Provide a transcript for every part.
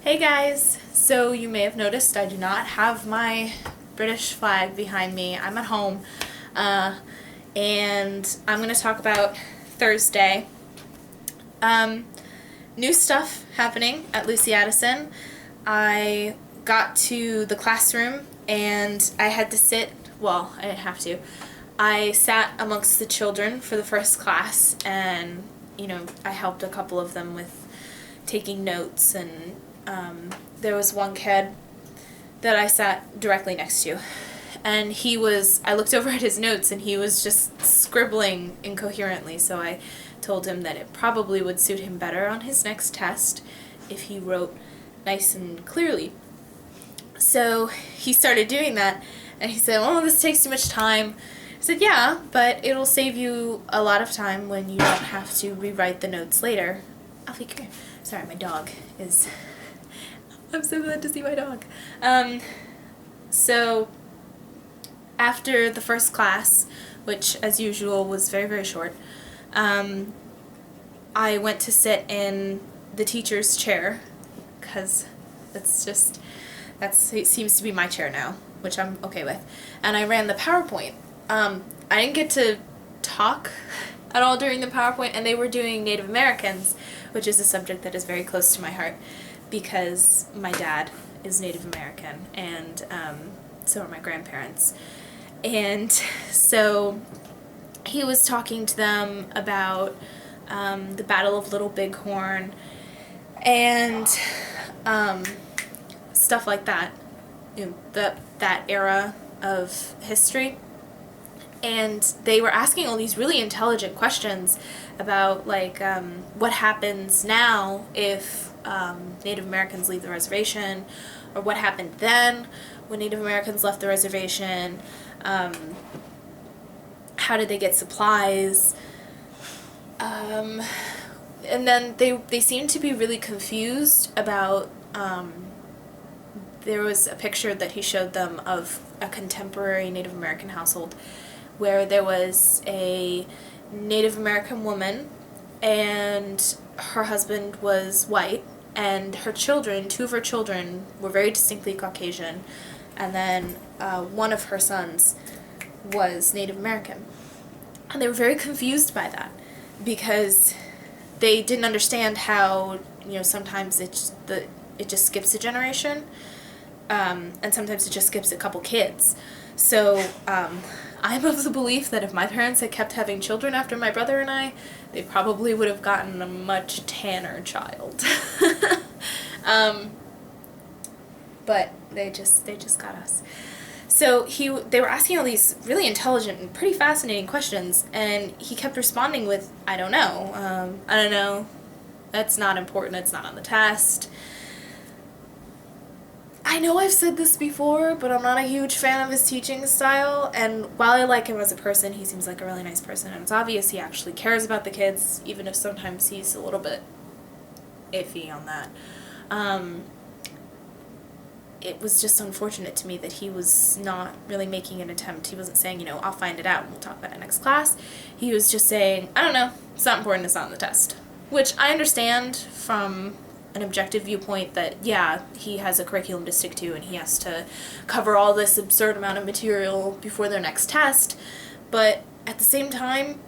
Hey guys! So you may have noticed I do not have my British flag behind me. I'm at home, and I'm going to talk about Thursday. New stuff happening at Lucy Addison. I got to the classroom and I had to sit, well, I didn't have to. I sat amongst the children for the first class, and I helped a couple of them with taking notes, and there was one kid that I sat directly next to, and I looked over at his notes and he was just scribbling incoherently, so I told him that it probably would suit him better on his next test if he wrote nice and clearly. So he started doing that, and he said, "Oh, this takes too much time." I said, "Yeah, but it'll save you a lot of time when you don't have to rewrite the notes later." Alfie, come here. Sorry, my dog is... I'm so glad to see my dog. So after the first class, which as usual was very, very short, I went to sit in the teacher's chair, because it seems to be my chair now, which I'm okay with. And I ran the PowerPoint. I didn't get to talk at all during the PowerPoint, and they were doing Native Americans, which is a subject that is very close to my heart because my dad is Native American, and so are my grandparents. And so he was talking to them about the Battle of Little Bighorn and stuff like that, that era of history. And they were asking all these really intelligent questions about, like, what happens now if Native Americans leave the reservation, or what happened then when Native Americans left the reservation, how did they get supplies, and then they seemed to be really confused about, there was a picture that he showed them of a contemporary Native American household where there was a Native American woman and her husband was white, and her children, two of her children, were very distinctly Caucasian, and then one of her sons was Native American. And they were very confused by that because they didn't understand how, sometimes it just skips a generation, and sometimes it just skips a couple kids. So I'm of the belief that if my parents had kept having children after my brother and I, they probably would have gotten a much tanner child. But they just got us. So they were asking all these really intelligent and pretty fascinating questions, and he kept responding with, "I don't know. I don't know. That's not important. It's not on the test." I know I've said this before, but I'm not a huge fan of his teaching style, and while I like him as a person, he seems like a really nice person, and it's obvious he actually cares about the kids, even if sometimes he's a little bit iffy on that. It was just unfortunate to me that he was not really making an attempt. He wasn't saying, "I'll find it out and we'll talk about it next class." He was just saying, "I don't know, it's not important, it's not on the test." Which I understand from an objective viewpoint that, yeah, he has a curriculum to stick to and he has to cover all this absurd amount of material before their next test, but at the same time,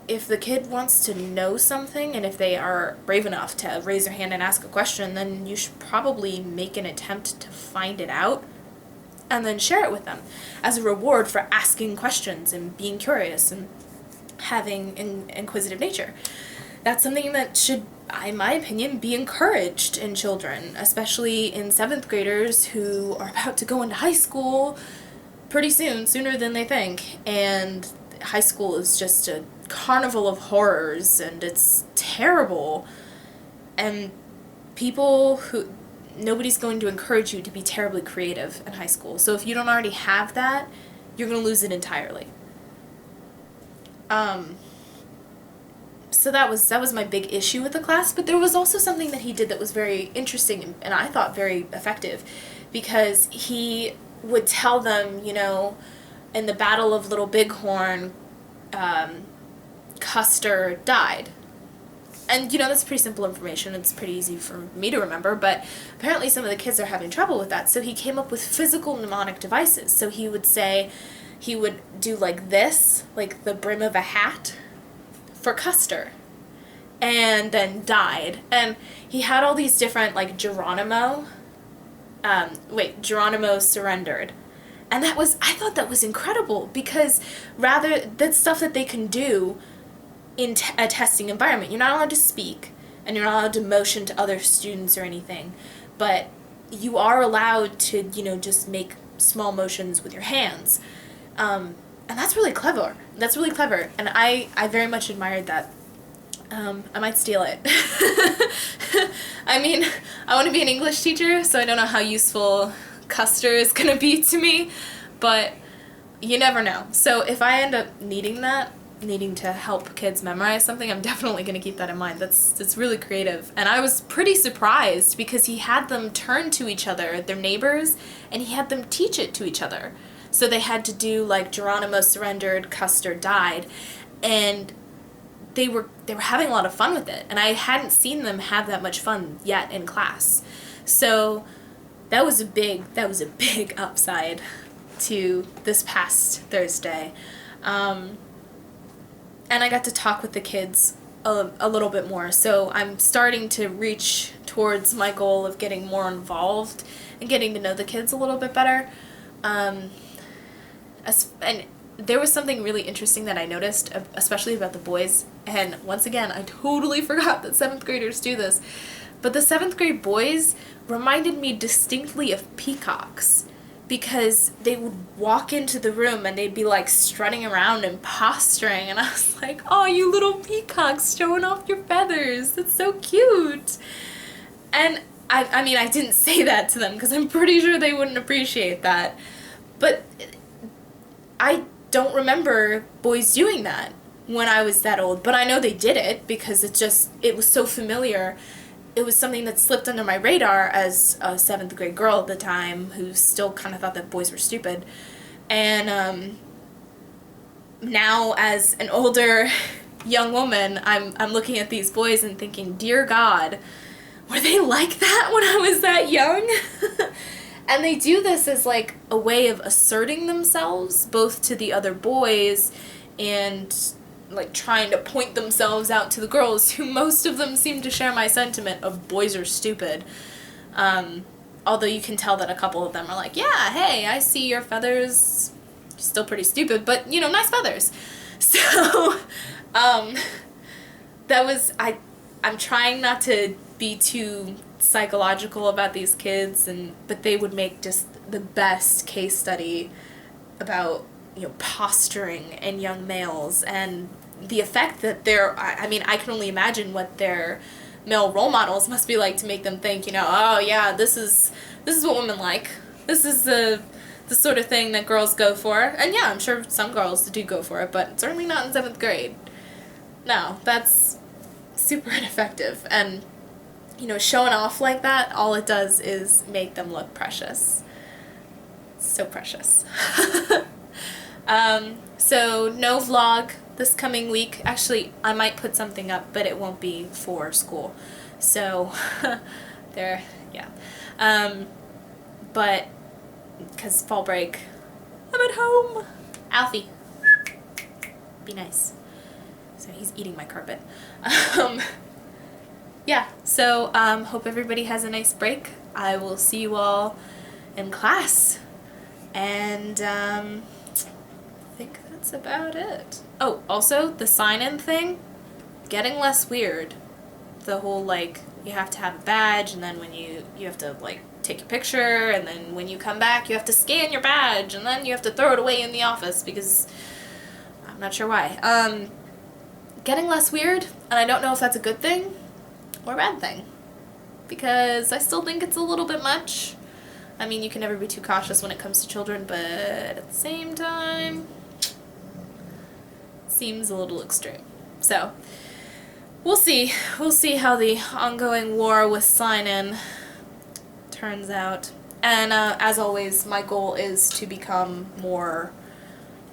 if the kid wants to know something and if they are brave enough to raise their hand and ask a question, then you should probably make an attempt to find it out and then share it with them as a reward for asking questions and being curious and having an inquisitive nature. That's something that should, in my opinion, be encouraged in children, especially in 7th graders who are about to go into high school pretty soon, sooner than they think. And high school is just a carnival of horrors, and it's terrible. And nobody's going to encourage you to be terribly creative in high school. So if you don't already have that, you're going to lose it entirely. So that was my big issue with the class, but there was also something that he did that was very interesting and I thought very effective, because he would tell them, in the Battle of Little Bighorn, Custer died. and that's pretty simple information. It's pretty easy for me to remember, but apparently some of the kids are having trouble with that. So he came up with physical mnemonic devices. So he would do like this, like the brim of a hat, for Custer, and then died. And he had all these different, like Geronimo surrendered. And I thought that was incredible, because that's stuff that they can do in a testing environment. You're not allowed to speak, and you're not allowed to motion to other students or anything, but you are allowed to, just make small motions with your hands. And that's really clever. And I very much admired that. I might steal it. I mean, I want to be an English teacher, so I don't know how useful Custer is going to be to me, but you never know. So if I end up needing to help kids memorize something, I'm definitely going to keep that in mind. That's really creative. And I was pretty surprised, because he had them turn to each other, their neighbors, and he had them teach it to each other. So they had to do like Geronimo surrendered, Custer died, and they were having a lot of fun with it. And I hadn't seen them have that much fun yet in class. So that was a big upside to this past Thursday. And I got to talk with the kids a little bit more. So I'm starting to reach towards my goal of getting more involved and getting to know the kids a little bit better. And there was something really interesting that I noticed, especially about the boys. And once again, I totally forgot that 7th graders do this. But the 7th grade boys reminded me distinctly of peacocks, because they would walk into the room and they'd be like strutting around and posturing, and I was like, oh, you little peacocks showing off your feathers, that's so cute. And I mean, I didn't say that to them, because I'm pretty sure they wouldn't appreciate that, but I don't remember boys doing that when I was that old, but I know they did it, because it was so familiar. It was something that slipped under my radar as a 7th grade girl at the time, who still kind of thought that boys were stupid. And now as an older young woman, I'm looking at these boys and thinking, dear God, were they like that when I was that young? And they do this as like a way of asserting themselves, both to the other boys and like trying to point themselves out to the girls, who most of them seem to share my sentiment of boys are stupid. Although you can tell that a couple of them are like, yeah, hey, I see your feathers, you're still pretty stupid, but nice feathers. So I'm trying not to be too psychological about these kids, but they would make just the best case study about posturing in young males, and the effect that I can only imagine what their male role models must be like, to make them think, oh yeah, this is what women like. This is the sort of thing that girls go for. And yeah, I'm sure some girls do go for it, but certainly not in 7th grade. No, that's super ineffective. And showing off like that, all it does is make them look precious. So precious. So no vlog this coming week. Actually, I might put something up, but it won't be for school. So there, yeah. But because fall break, I'm at home. Alfie, be nice. So he's eating my carpet. Yeah, so hope everybody has a nice break. I will see you all in class. And I think that's about it. Oh, also, the sign-in thing, getting less weird. The whole, you have to have a badge, and then when you have to, take your picture, and then when you come back, you have to scan your badge, and then you have to throw it away in the office, because I'm not sure why. Getting less weird, and I don't know if that's a good thing or a bad thing, because I still think it's a little bit much. I mean, you can never be too cautious when it comes to children, but at the same time, it seems a little extreme. So, we'll see. We'll see how the ongoing war with sign-in turns out. And as always, my goal is to become more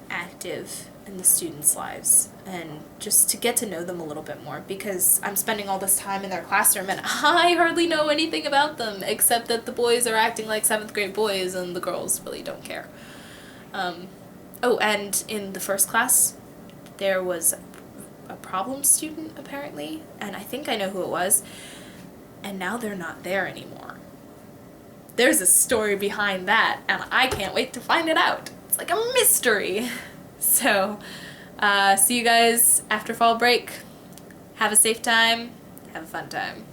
active in the students' lives and just to get to know them a little bit more, because I'm spending all this time in their classroom and I hardly know anything about them except that the boys are acting like 7th grade boys and the girls really don't care. Oh, and in the first class there was a problem student apparently, and I think I know who it was, and now they're not there anymore. There's a story behind that and I can't wait to find it out. It's like a mystery. So, see you guys after fall break. Have a safe time. Have a fun time.